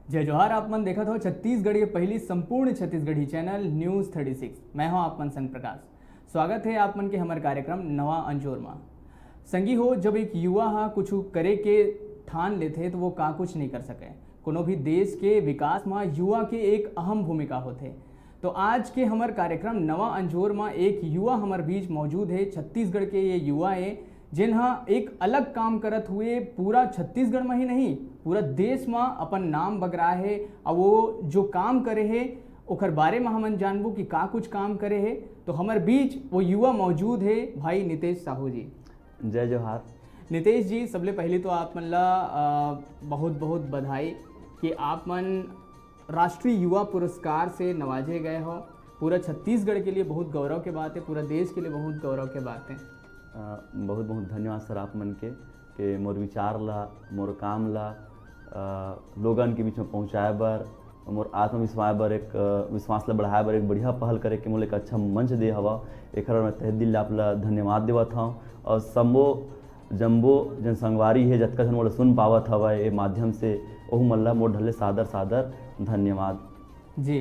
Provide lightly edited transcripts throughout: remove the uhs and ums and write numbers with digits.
जय जोहार। आप मन देखत हो छत्तीसगढ़ के पहली संपूर्ण छत्तीसगढ़ी चैनल न्यूज़ 36। मैं हूं आप मन संग प्रकाश। स्वागत है आप मन के हमारे कार्यक्रम नवा अंजोर में। संगी हो, जब एक युवा हा कुछ करे के ठान लेते तो वो का कुछ नहीं कर सके। कोनो भी देश के विकास में युवा के एक अहम भूमिका होते। तो आज के हमारे कार्यक्रम नवा अंजोर में एक युवा हमारे बीच मौजूद है। छत्तीसगढ़ के ये युवा है जिन्हा एक अलग काम करत हुए पूरा छत्तीसगढ़ में ही नहीं पूरा देश में अपन नाम बगरा है। और वो जो काम करे है ओकर बारे में हमन जानबू कि का कुछ काम करे है। तो हमारे बीच वो युवा मौजूद है भाई नितेश साहू जी। जय जोहार। नितेश जी, सबले पहले तो आप मन ला बहुत बहुत बधाई कि आप मन राष्ट्रीय युवा पुरस्कार से नवाजे गए हो। पूरा छत्तीसगढ़ के लिए बहुत गौरव के बात है, पूरा देश के लिए बहुत गौरव के बात है। बहुत बहुत धन्यवाद सर आप मन के मोर विचार ला मोर काम ला लोगन के बीच में पहुँचाए बर, मोर आत्मविश्वास बर, एक विश्वास ला बढ़ाए बर एक बढ़िया पहल करे के मोल एक अच्छा मंच दे हवा। एक मैं तहे दिल आप ला धन्यवाद देवत हूँ। और सम्बो जम्बो जन संगवारी है जतका जन मोला सुन पावत हवा ये माध्यम से ओहू मन ला मोर ढल्ले सादर सादर धन्यवाद जी।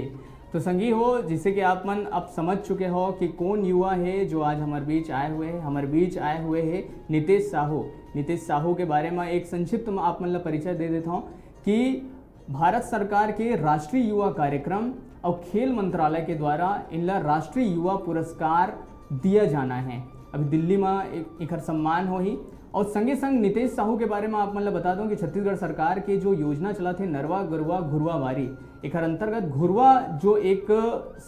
तो संगी हो, जिसे कि आप मन अब समझ चुके हो कि कौन युवा है जो आज हमारे बीच आए हुए हैं। हमारे बीच आए हुए हैं नितेश साहू। नितेश साहू के बारे में एक संक्षिप्त में आप मन ला परिचय दे देता हूँ कि भारत सरकार के राष्ट्रीय युवा कार्यक्रम और खेल मंत्रालय के द्वारा इनला राष्ट्रीय युवा पुरस्कार दिया जाना है। अभी दिल्ली में एक सम्मान हो ही। और संगे संग नितेश साहू के बारे में आप मतलब बता दूं कि छत्तीसगढ़ सरकार के जो योजना चला थे नरवा गरुवा घुरवा वारी, एक अंतर्गत घुरवा जो एक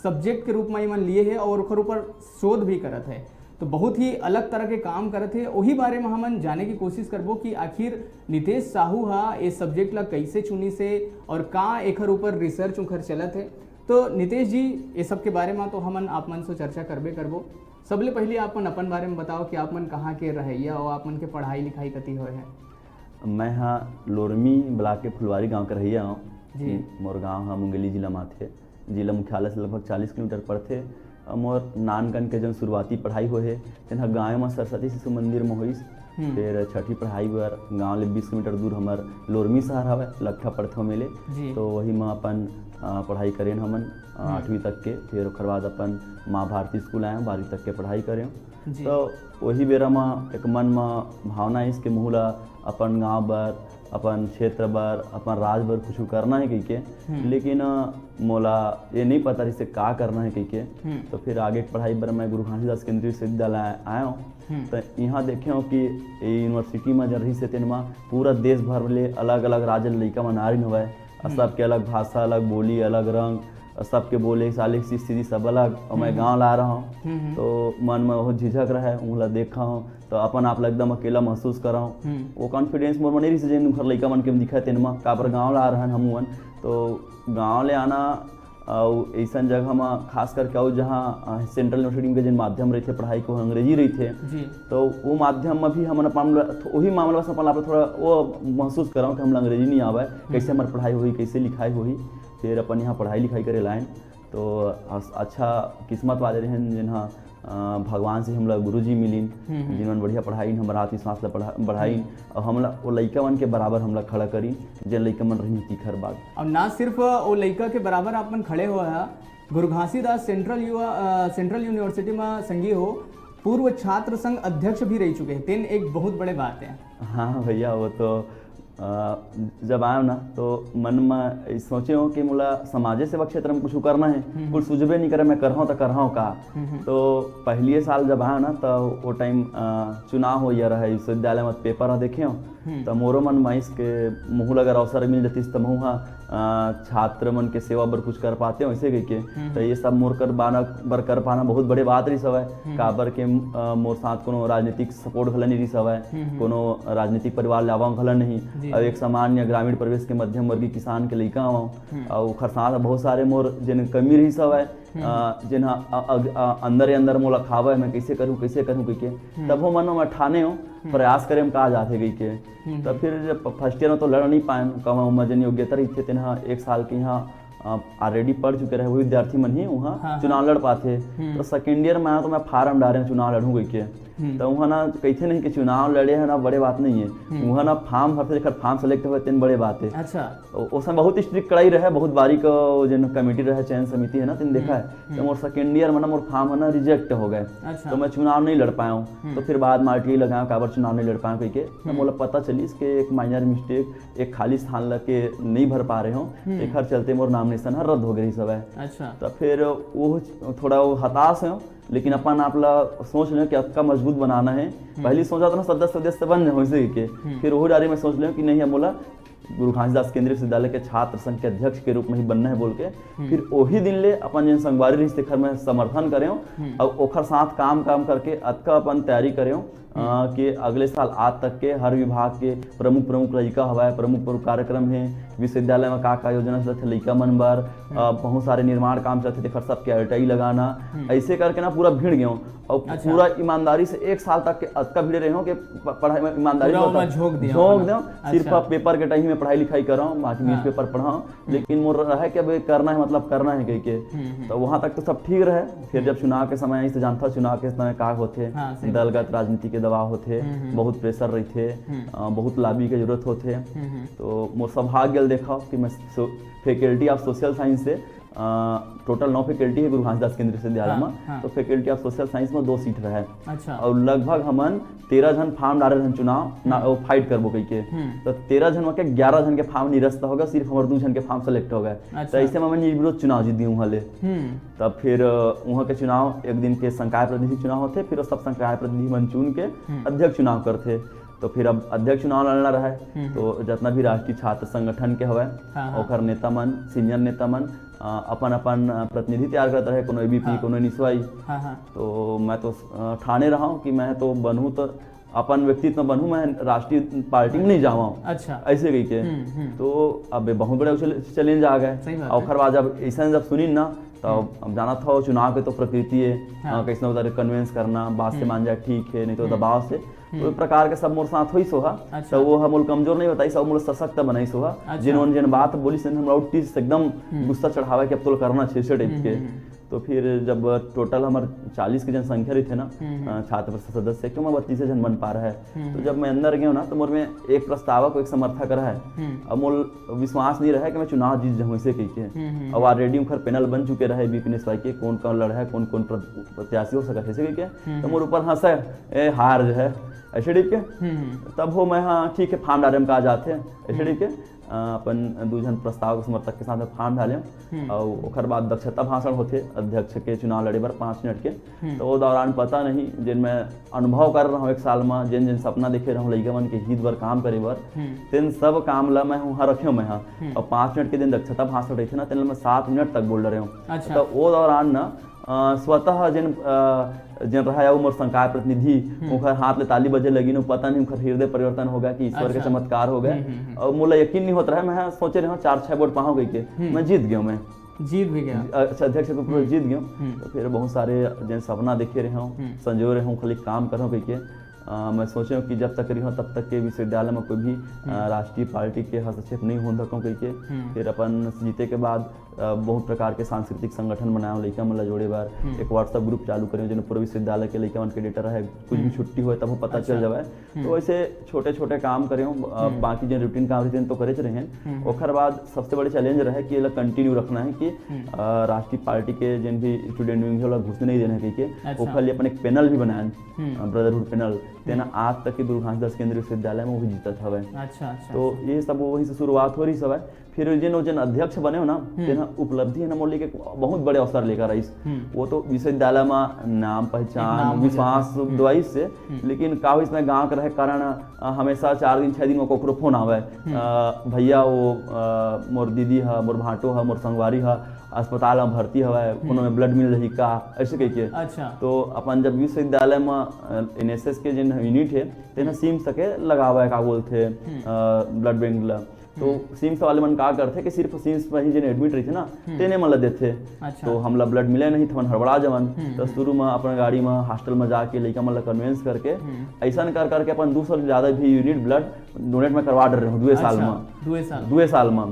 सब्जेक्ट के रूप में मन लिए है और ओकर ऊपर शोध भी करत है। तो बहुत ही अलग तरह के काम करत है। वही बारे में हम जाने की कोशिश करबो कि आखिर नितेश साहू हा ये सब्जेक्ट ला कैसे चुनी से और का एकर ऊपर रिसर्च उखर चलत है। तो नितेश जी, ये सब के बारे में तो हमन आप मन से चर्चा करबे करबो। सबले पहले आप मन अपन बारे में बताओ कि आप मन कहाँ के रहैया और आप मन के पढ़ाई लिखाई कति होए है। मैं हाँ लोरमी ब्लॉक के फुलवारी गांव के रहिया हूँ जी। मोर गांव हाँ मुंगेली जिला माथे। जिला मुख्यालय से लगभग 40 किलोमीटर पड़ते। मोर नानकन के जन शुरुआती पढ़ाई हो है तेना गाँव में सरस्वती शिशु मंदिर में होइस। फिर छठी पढ़ाई बर गाँव ले 20 किलोमीटर दूर हमार लोरमी शहर हवे लखा पड़थे मेले। तो वही में अपन पढ़ाई करें हमन 8वीं तक के। फिर ओकर बाद अपन माँ भारती स्कूल आए 12वीं तक के पढ़ाई करें। तो वही बेरा में एक मन में भावना इसके मुहला अपन गाँव बर, अपन क्षेत्र बर, अपन राज बर कुछ करना है कही के। लेकिन मोला ये नहीं पता इसे का करना है कही के। तो फिर आगे पढ़ाई बर मैं गुरु घासीदास केंद्रीय विश्वविद्यालय आया हूँ। तो यहाँ देखे हो कि यूनिवर्सिटी में जब रही से तेन में पूरा देश भर ले अलग अलग राज्य लड़का में नारिन हुआ है। सबके अलग भाषा, अलग बोली, अलग रंग, सबके बोले साले की स्थिति सब अलग। और मैं गांव ला रहा हूँ तो मन में बहुत झिझक रहा है। उंगला देखा हूँ तो अपन आप एकदम अकेला महसूस कर रहा हूँ। वो कॉन्फिडेंस मोर में नहीं रही से घर लड़का मन के दिखा तेन में का पर गाँव ला रहा है हम। तो गाँव ले आना और ऐसा जगह में खास करके और जहाँ सेंट्रल यूनिवर्सिटी के जिन माध्यम रही थे पढ़ाई को अंग्रेजी रही थे तो वो माध्यम में भी हम वही मामला से अपन थोड़ा वो महसूस कर रहा हूँ कि हम अंग्रेजी नहीं आवा है, कैसे हमारी पढ़ाई हुई, कैसे लिखाई हुई। फिर अपन यहाँ पढ़ाई लिखाई करे लाइन तो अच्छा किस्मत वाले रहे जिन्हा भगवान से हमला गुरु जी मिलीन जिन्होंने बढ़िया पढ़ाई हमारा आत्मविश्वास ला बढ़ाई और हमला वो लड़का मन के बराबर हमला खड़ा करी जिन लड़का मन रही तीखर बाग। और ना सिर्फ वो लड़का के बराबर आप मन खड़े हो है, गुरु घासीदास सेंट्रल यूनिवर्सिटी में संगी हो पूर्व छात्र संघ अध्यक्ष भी रह चुके हैं। तेन एक बहुत बड़े बात है। हाँ भैया, वो तो जब आया ना तो मन में सोचे हो कि मोला समाज सेवा क्षेत्र में कुछ करना है। कुछ सुझबे नहीं करे मैं कर रहा हूँ तो कर रहा हूँ का। तो पहले साल जब आया ना तो वो टाइम चुनाव हो रहा है विश्वविद्यालय में पेपर देखे हो तो मोरो मन में इसके मुँह अगर अवसर मिल जाती तो मुँह छात्र मन के सेवा बर कुछ कर पाते हो ऐसे कह के। तो ये सब मोर कर पाना बहुत बड़े बात रही सब है। काबर के मोर साथ कोनो राजनीतिक सपोर्ट घला नहीं रही सब है, कोनो राजनीतिक परिवार लावा घला नहीं। और एक सामान्य ग्रामीण परिवेश के मध्यम वर्गीय किसान के लड़का हूँ और खरसात बहुत सारे मोर जिन कमी रही सब है जिन अंदर अंदर मोला खावा है मैं कैसे करूँ कह के। तब वो मन में ठाने हो प्रयास करे हम कहा जाते गई के। तब फिर जब फर्स्ट ईयर में तो लड़ नहीं पाए कम जन योग्यता रही थे तेना 1 साल के यहाँ ऑलरेडी पढ़ चुके रहे वो विद्यार्थी मन ही वहाँ चुनाव लड़ पाते। तो सेकेंड ईयर में आया तो मैं फार्म डाले चुनाव लड़ूँ गई के। तो वहाँ ना कहते नहीं कि चुनाव लड़े है ना बड़े बात नहीं है, वहाँ ना फॉर्म भरते जेकर फॉर्म सेलेक्ट हुए तेन बड़े बात है। अच्छा। उसमें बहुत स्ट्रिक्ट कड़ाई रहे, बहुत बारीक जो कमेटी रहे, चयन समिति है ना, तीन देखा है। तो मोर सेकेंड ईयर में ना मोर फॉर्म है ना रिजेक्ट हो गए। अच्छा। तो मैं चुनाव नहीं लड़ पाया हूँ। तो फिर बाद में RTI लगाया, काबर चुनाव नहीं लड़ पाया कह के। तो मोला पता चलिस कि एक माइनर मिस्टेक, एक खाली स्थान लग के नहीं भर पा रहे हो, एक हर चलते मोर नॉमिनेशन है रद्द हो गई सब है। अच्छा। तो फिर वो थोड़ा वो हताश है, लेकिन अपन आप सोच लें कि आपका मजबूत बनाना है। पहले सोचा था ना सदस्य बन जाओ इसे के, फिर वही डायरी में सोच लें कि नहीं, बोला गुरु घासीदास केंद्रीय विश्वविद्यालय के छात्र संघ के अध्यक्ष के रूप में ही बनना है बोल के। फिर वही दिन ले अपन जिन संगवारी रिश्ते खर में समर्थन करें और ओखर साथ काम करके अतका अपन तैयारी करें कि अगले साल आज तक के हर विभाग के प्रमुख लड़का हवा, प्रमुख कार्यक्रम है विश्वविद्यालय में का योजना चलते लड़का मन बर, बहुत सारे निर्माण काम चलते थे, सब के RTI लगाना, ऐसे करके ना पूरा भीड़ गया और पूरा ईमानदारी से एक साल तक के अतका भीड़े रहे हो कि पढ़ाई में ईमानदारी झोंक दो। सिर्फ पेपर के टाइम में पढ़ाई लिखाई कर रहा हूँ, बाकी न्यूज पेपर पढ़ाऊँ, लेकिन मोर रहे कि अब करना है, मतलब करना है कह के। तो वहाँ तक तो सब ठीक रहे। फिर जब चुनाव के समय आई से जानता, चुनाव के समय का होते, दलगत राजनीति के दबाव होते, बहुत प्रेशर रही थे, बहुत लाबी के जरूरत होते। तो मोर सौभाग्य देखा कि मैं फैकल्टी ऑफ सोशल साइंस से टोटल 9 फैकल्टी है गुरु घासीदास केंद्रीय विश्वविद्यालय में। तो फैकल्टी ऑफ सोशल साइंस में 2 सीट रहे। अच्छा। और लगभग हमन 13 जन फार्म डाले रहन चुनाव ना फाइट करबो कह के। तो 13 जन में के 11 जन के फार्म निरस्त हो गए, सिर्फ हमारे 2 जन के फार्म सेलेक्ट हो गए। तो ऐसे में मैं निर्विरोध चुनाव जीत गई वहाँ ले। तब फिर वहाँ के चुनाव एक दिन के संकाय प्रतिनिधि चुनाव होते, फिर सब संकाय प्रतिनिधि मन चुन के अध्यक्ष चुनाव करते। तो फिर अब अध्यक्ष चुनाव लड़ना रहा है, तो जितना भी राष्ट्रीय छात्र संगठन के हवे ओकर नेता मन, सीनियर नेता मन अपन प्रतिनिधि तैयार करता है, कोनो ABP कोनो निस्वाई। तो मैं तो ठाने रहा हूँ कि मैं तो बनूँ, तो अपन व्यक्तित्व बनूँ, मैं राष्ट्रीय पार्टी में नहीं जाऊँ। अच्छा। ऐसे कही के तो अब बहुत बड़े चैलेंज आ गए। और बाद जब ऐसा जब सुनी ना, तो अब जाना था चुनाव के तो प्रकृति है, कैसे उधर कन्विंस करना, बात से मान जाए ठीक है, नहीं तो दबाव से। तो प्रकार के सब मोर साथ हुई सोहा। अच्छा। तो वो हम कमजोर नहीं बताई, सब मोर सशक्त बनाई सोहा। अच्छा। जिन बात बोली से हम एकदम गुस्सा चढ़ावा कि अब तो करना 6 टाइप के। तो फिर जब टोटल हमारे 40 की जनसंख्या रही थे ना छात्र परिषद सदस्य, क्यों मैं 32 जन बन पा रहा है। तो जब मैं अंदर गया ना, तो मोर में एक प्रस्तावक एक समर्थक रहा है। अब मोर विश्वास नहीं रहा कि मैं चुनाव जीत जाऊँ ऐसे कह के। अब ऑलरेडी उनका पैनल बन चुके रहे BP निस्वाई के, कौन कौन लड़ा है, कौन कौन प्रत्याशी हो सका ऐसे कह के। तो मोर ऊपर हंसा है हार जो है ऐसे डीप के। तब हो मैं हाँ ठीक है फार्म डाले में कहा जाते हैं ऐसे डीप के अपन 2 जन प्रस्ताव समर्थक के साथ फार्म डाले और ओकर बाद दक्षता भाषण होते अध्यक्ष के चुनाव लड़े बार 5 मिनट के। तो वो दौरान पता नहीं जिन मैं अनुभव कर रहा हूँ एक साल में, जिन सपना देखे रहा हूँ लड़का मन के हित बर काम करे बर, तेन सब काम ला मैं वहाँ रखे मैं हाँ। और 5 मिनट के दिन दक्षता भाषण रही थे ना, तेन मैं 7 मिनट तक बोल रहे हूँ। तो वो दौरान ना स्वतः जिन रहा मोर संकाय प्रतिनिधि उनका हाथ ले ताली बजे लगी, पता नहीं उनका हृदय परिवर्तन हो गया कि ईश्वर के चमत्कार हो गए। और मुझे यकीन नहीं होता है, मैं सोचे रहा 4-6 वोट पाऊँ गई के मैं जीत गया, मैं जीत भी गया। अच्छा अध्यक्ष के जीत गया। तो फिर बहुत सारे जिन सपना देखे रहे हूँ, संजो रहे हूँ, खाली काम कर रहा हूँ कह के। मैं सोच रहा हूँ कि जब तक रही हूँ तब तक के विश्वविद्यालय में कोई भी राष्ट्रीय पार्टी के हस्तक्षेप नहीं हो सकूँ कह के। फिर अपन जीते के बाद बहुत प्रकार के सांस्कृतिक संगठन बनाए, लड़का मन जोड़े बार एक व्हाट्सएप ग्रुप चालू करें जो पूरे विश्वविद्यालय के लड़का मन के डेटा रहे, कुछ भी छुट्टी हो तब वो पता चल जाए। तो ऐसे छोटे छोटे काम करें, बाकी जो रूटीन काम रहते हैं तो करे रहे हैं। ओखर बाद सबसे बड़े चैलेंज रहे कि ये कंटिन्यू रखना है कि राष्ट्रीय पार्टी के जिन भी स्टूडेंट विंग है घुसने नहीं देना कह के। ओखर लिए अपन एक पैनल भी बनाए, ब्रदरहुड पैनल, तेना आज तक के गुरु घासीदास केंद्रीय विश्वविद्यालय में वो भी जीतत हवे। अच्छा। तो ये सब वही से शुरुआत हो रही सब है। फिर जिन अध्यक्ष बने हो ना, तेना उपलब्धि है ना मोर लेके बहुत बड़े अवसर लेकर आई। वो तो विश्वविद्यालय में नाम पहचान विश्वास दवाई से, लेकिन का इसमें गाँव के रहे कारण हमेशा 4 दिन 6 दिन में कोकरो फोन आवे, भैया वो मोर दीदी है, मोर भाटो है, मोर संगवारी है, अस्पताल में भर्ती हवा, कोनो में ब्लड मिल रही का ऐसे कह के। अच्छा। तो अपन जब विश्वविद्यालय में NSS के जिन यूनिट है तेना सीम सके लगावा का बोलते ब्लड बैंक ला। तो सिम्स वाले मन का करथे कि सिर्फ सिम्स में ही जेन एडमिट रही थे ना तेने मन ला देथे। अच्छा। तो हमला ब्लड मिले नहीं थमन हड़बड़ा जवन। तो शुरू में अपन गाड़ी में हॉस्टल में जाके लइका मन ला कन्वेंस करके ऐसा कर करके अपन 200 से ज्यादा भी यूनिट ब्लड डोनेट में करवा डर रहे हूँ 2 साल में। 2 साल में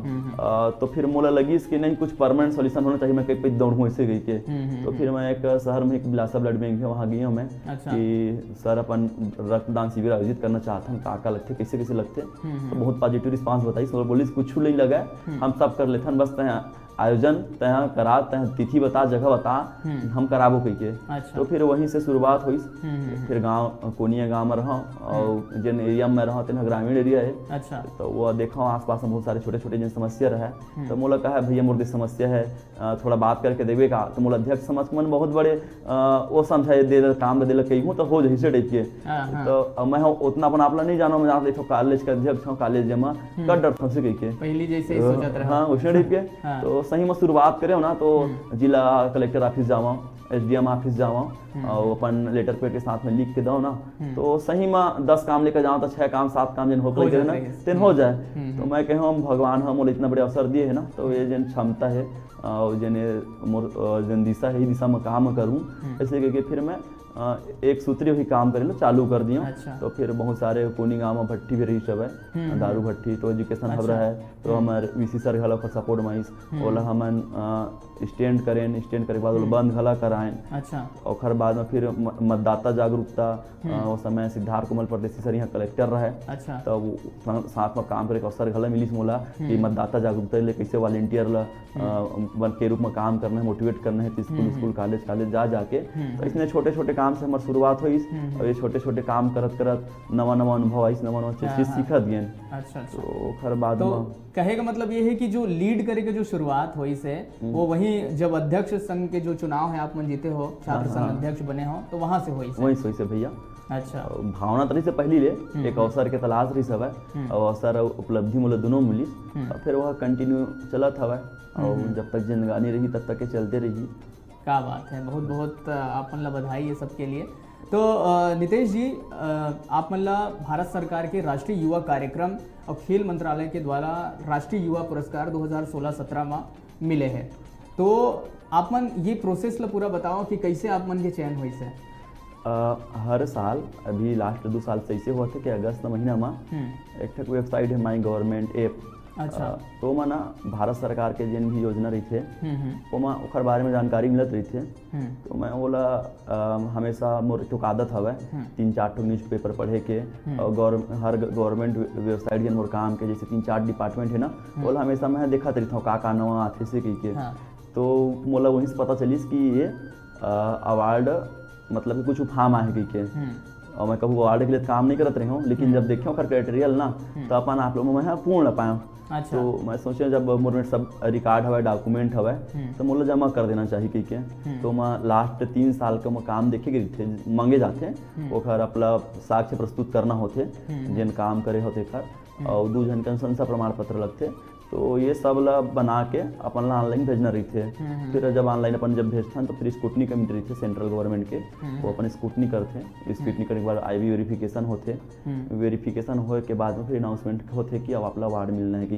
तो फिर मोला लगी इसकी नहीं कुछ परमानेंट सोल्यूशन होना चाहिए, मैं कहीं पे दौड़ूँ ऐसे गई के। तो फिर मैं एक शहर में एक बिलासा ब्लड बैंक है वहाँ गई हूँ मैं कि सर अपन रक्तदान शिविर आयोजित करना चाहता हूँ, का लगते कैसे कैसे लगते। तो बहुत पॉजिटिव रिस्पांस बताई, बोली कुछ नहीं लगा हम सब कर लेते बस तय आयोजन तय करा तय तिथि बता जगह बता हम कराबो कही के। अच्छा। तो फिर वहीं से शुरुआत हुई। फिर गांव कोनिया गांव में रहा और जिन एरिया में रहा तेना ग्रामीण एरिया है। अच्छा। तो वो देखा आसपास में बहुत सारे छोटे छोटे जिन समस्या रहे। तो मोला कहा भैया मोर समस्या है थोड़ा बात करके देवे का। तो मोला अध्यक्ष समझ मन बहुत बड़े वो समझाए दे काम दे कही तो हो जैसे टाइप के। तो मैं उतना अपन आपला नहीं जाना, मैं कॉलेज का अध्यक्ष हूँ, कॉलेज जमा कर डर से कही के पहली जैसे सोचत रहा। हाँ वैसे टाइप के। तो सही में शुरुआत करे ना तो जिला कलेक्टर ऑफिस जावा, SDM ऑफिस जावा और अपन लेटर पेड के साथ में लिख के दो ना। तो सही में 10 काम लेकर जाओ तो 6 काम 7 काम जिन हो ना तेन हो जाए। तो मैं कहूँ भगवान हम इतना बड़े अवसर दिए है ना, तो ये जिन क्षमता है और जिन दिशा है दिशा में काम करूँ ऐसे करके फिर मैं एक सूत्री भी काम करे चालू कर दिया। अच्छा। तो फिर बहुत सारे कोनी गाँव में भट्टी भी रही सब है, दारू भट्टी तो एजुकेशन हब रहा है। तो हमारे VC सर घला पर सपोर्ट माइस ओला हमन स्टैंड करें, स्टैंड करे के बाद बंद घला कराएं। अच्छा। और बाद में फिर मतदाता जागरूकता उस समय सिद्धार्थ कुमार परदेसी सर यहाँ कलेक्टर रहे। अच्छा। तो वो साथ में काम करे अवसर घला मिली मोला कि मतदाता जागरूकता ले कैसे वॉलंटियर ला के रूप में काम करना है, मोटिवेट करना है स्कूल कॉलेज जा जाके। तो इसने छोटे छोटे काम से हमारी शुरुआत हुई और ये छोटे छोटे काम करत करत नवा अनुभव आई, नवा चीज सीखत गए। अच्छा। तो खैर बाद तो में कहे का मतलब ये है कि जो लीड करे के जो शुरुआत हुई से वो वही जब अध्यक्ष संघ के जो चुनाव है आप मन जीते हो, छात्र संघ अध्यक्ष बने हो, तो वहां से हुई से भैया। अच्छा। भावना तरी से पहली ले एक अवसर के तलाश रही सब और अवसर उपलब्धि मोला दोनों मिली और फिर वह कंटिन्यू चलत हवा और जब तक जिंदगानी रही तब तक के चलते रही। क्या बात है, बहुत बहुत आप मन ला बधाई है सबके लिए। तो नितेश जी आप मन ला भारत सरकार के राष्ट्रीय युवा कार्यक्रम और खेल मंत्रालय के द्वारा राष्ट्रीय युवा पुरस्कार 2016-17 में मिले हैं। तो आप मन ये प्रोसेस ला पूरा बताओ कि कैसे आप मन के चयन हुई से। हर साल अभी लास्ट 2 साल से ऐसे हुआ था कि अगस्त महीना में एक वेबसाइट है माई गवर्नमेंट ऐप। अच्छा। तो मैं ना भारत सरकार के जिन भी योजना रही थे वो मैं ओकर बारे में जानकारी मिलत रही थे। तो मैं बोला हमेशा मोर एक आदत हवे 3-4 ठो न्यूज़पेपर पढ़े के और हर गवर्नमेंट वेबसाइट जिन मोर काम के जैसे 3-4 डिपार्टमेंट है ना बोला हमेशा मैं देखत रही था का नवा आथे से कही के। तो मोला वहीं से पता चलिस कि ये अवार्ड मतलब कि कुछ फार्म आहे कही के। और मैं कभी अवार्ड के लिए काम नहीं करत रही हूँ, लेकिन जब देखियो कर क्राइटेरियल ना तो अपन आप लोगों में पूर्ण पाया। अच्छा। तो मैं सोचे जब मोर सब रिकॉर्ड हवा डॉक्यूमेंट हवा तो मोला जमा कर देना चाहिए कही के। तो मैं लास्ट 3 साल का मैं काम देखे गए थे मांगे जाते ओखर अपना साक्ष्य प्रस्तुत करना होते जिन काम करे होते कर और 2 जन कंसंसा प्रमाण पत्र लगते। तो ये सब ला बना के अपन ला ऑनलाइन भेजना रही थे। फिर जब ऑनलाइन अपन जब भेजते तो फिर स्कूटनी कमिटी रही थे सेंट्रल गवर्नमेंट के, वो अपन स्कूटनी करते। स्कूटनी करने के बाद IB वेरिफिकेशन होते, वेरिफिकेशन हो के बाद में फिर अनाउंसमेंट होते कि अब आपला अवार्ड मिलना है कि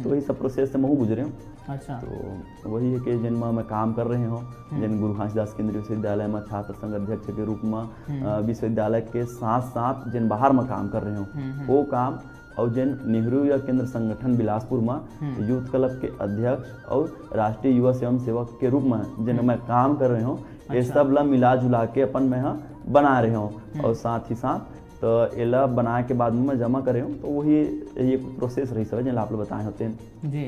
तो वही सब प्रोसेस से मैं गुजरे हूँ। अच्छा। तो वही है कि जिन मैं काम कर रहे हूँ जिन गुरु घासीदास केंद्रीय विश्वविद्यालय में छात्र संघ अध्यक्ष के रूप में विश्वविद्यालय के साथ साथ जिन बाहर में काम कर रहे हूँ वो काम और जिन नेहरू युवा केंद्र संगठन बिलासपुर में यूथ क्लब के अध्यक्ष और राष्ट्रीय युवा स्वयं सेवक के रूप में जिन मैं काम कर रहे हूँ ये सब ला मिला जुला के अपन में बना रहे हूँ। और साथ ही साथ तो ये बना के बाद में मैं जमा कर रहे हूँ। तो वही ये प्रोसेस रही सब जिन आप लोग बताए होते हैं जी।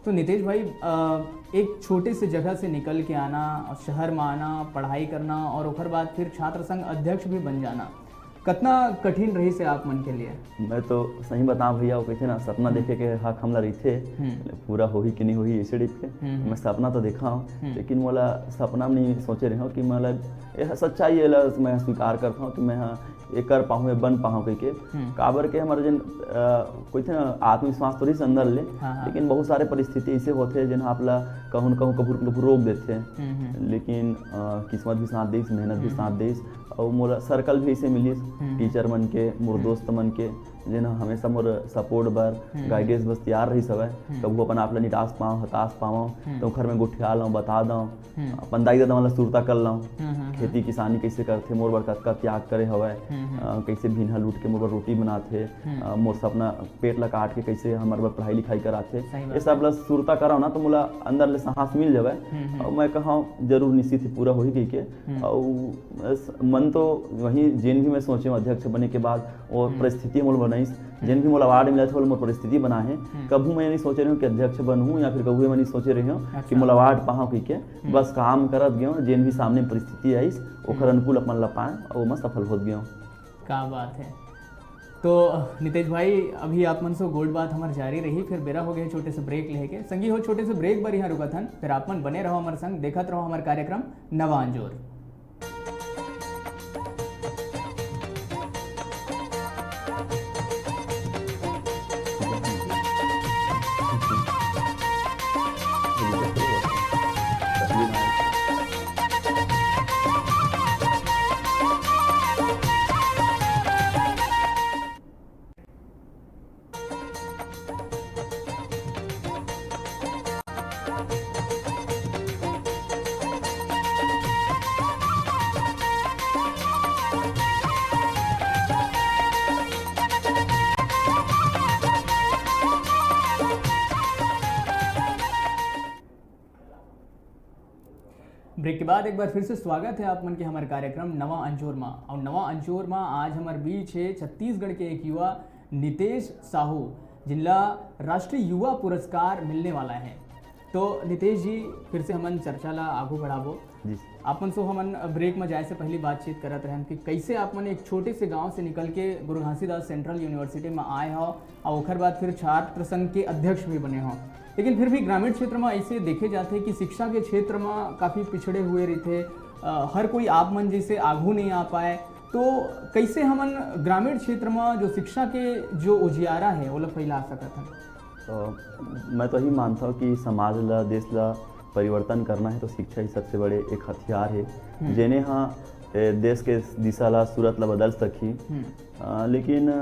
तो नितेश भाई एक छोटे से जगह से निकल के आना और शहर में आना, पढ़ाई करना और उसके बाद फिर छात्र संघ अध्यक्ष भी बन जाना कितना कठिन रही से आप मन के लिए। मैं तो सही बताऊं भैया वो कहते ना सपना देखे के हक हमला रही थे पूरा हो ही कि नहीं हो ही ऐसे टाइप के। मैं सपना तो देखा हूँ लेकिन मोला सपना में नहीं सोचे रहे हो कि मतलब सच्चाई है मैं स्वीकार करता हूँ कि मैं ये कर पाऊँ बन पाऊँ कही के। काबर के हमारे जिन कोई थे ना आत्मविश्वास तो रही अंदर ले लेकिन बहुत सारे परिस्थिति ऐसे होते हैं जिन आप ला कहूँ कभी रोक देते हैं। लेकिन किस्मत भी साथ देस, मेहनत भी साथ देस और मोला सर्कल भी ऐसे मिली टीचर मन के, मोर दोस्त मन के जेन हमेशा मोर सपोर्ट बर गाइडेंस बस तैयार रही सब कबू अपन आप ला निराश पाऊँ हताश पाऊँ तो घर में गोठिया लूँ बता दूँ अपन दाई दादा मन सुरता कर लूँ खेती किसानी कैसे करथे मोर बर कतका त्याग करे हवय कैसे भीनहा लूट के मोर बर रोटी बनाथे मोर सपना पेट ला काट के कैसे हमारे बर पढ़ाई लिखाई कराथे ये सब ला सुरता कराओ ना तो मोला अंदर ले साहस मिल जावे और मैं कहूँ जरूर निश्चित ही पूरा होही कही के और मन तो वही जेन भी मैं सोचे अध्यक्ष बने के बाद और परिस्थिति मोल बनाइस जेन भी मोला अवार्ड मिला था मोर परिस्थिति बना है कभी मैं नहीं सोचे रही हूँ कि अध्यक्ष बनूँ या फिर कभी मैं नहीं सोचे रही हूँ कि मोला अवार्ड पाऊँ कही के बस काम करत गयो जेन भी सामने परिस्थिति आईस ओखर अनुकूल अपन ला पाए और मैं सफल हो गयो। क्या बात है। तो नितेश भाई अभी आप मन से गोल्ड बात हमारे जारी रही फिर बेरा हो गए छोटे से ब्रेक लेके संगी हो छोटे से ब्रेक बार यहाँ रुका थन फिर आप मन बने रहो हमारे संग देखत रहो हमारे कार्यक्रम नवा अंजोर। ब्रेक के बाद एक बार फिर से स्वागत है आप मन के हमारे कार्यक्रम नवा अंजोर में और नवा अंजोर में आज हमारे बीच है छत्तीसगढ़ के एक युवा नितेश साहू जिनला राष्ट्रीय युवा पुरस्कार मिलने वाला है। तो नितेश जी फिर से हमन चर्चा ला आगू बढ़ाबो आपन सो हमन ब्रेक में जाए से पहले बातचीत करत रहे कि कैसे आप मन एक छोटे से गांव से निकल के गुरु घासीदास सेंट्रल यूनिवर्सिटी में आए हो और ओखर बाद फिर छात्र संघ के अध्यक्ष भी बने हो लेकिन फिर भी ग्रामीण क्षेत्र में ऐसे देखे जाते कि शिक्षा के क्षेत्र में काफ़ी पिछड़े हुए रहते हर कोई आप मन जैसे आगू नहीं आ पाए तो कैसे हमन ग्रामीण क्षेत्र में जो शिक्षा के जो उजियारा है वो लोग फैला सकते हैं। तो मैं तो यही मानता हूँ कि समाज ला देश ला परिवर्तन करना है तो शिक्षा ही सबसे बड़े एक हथियार है जेने हाँ देश के दिशा ला सूरत ला बदल सकी लेकिन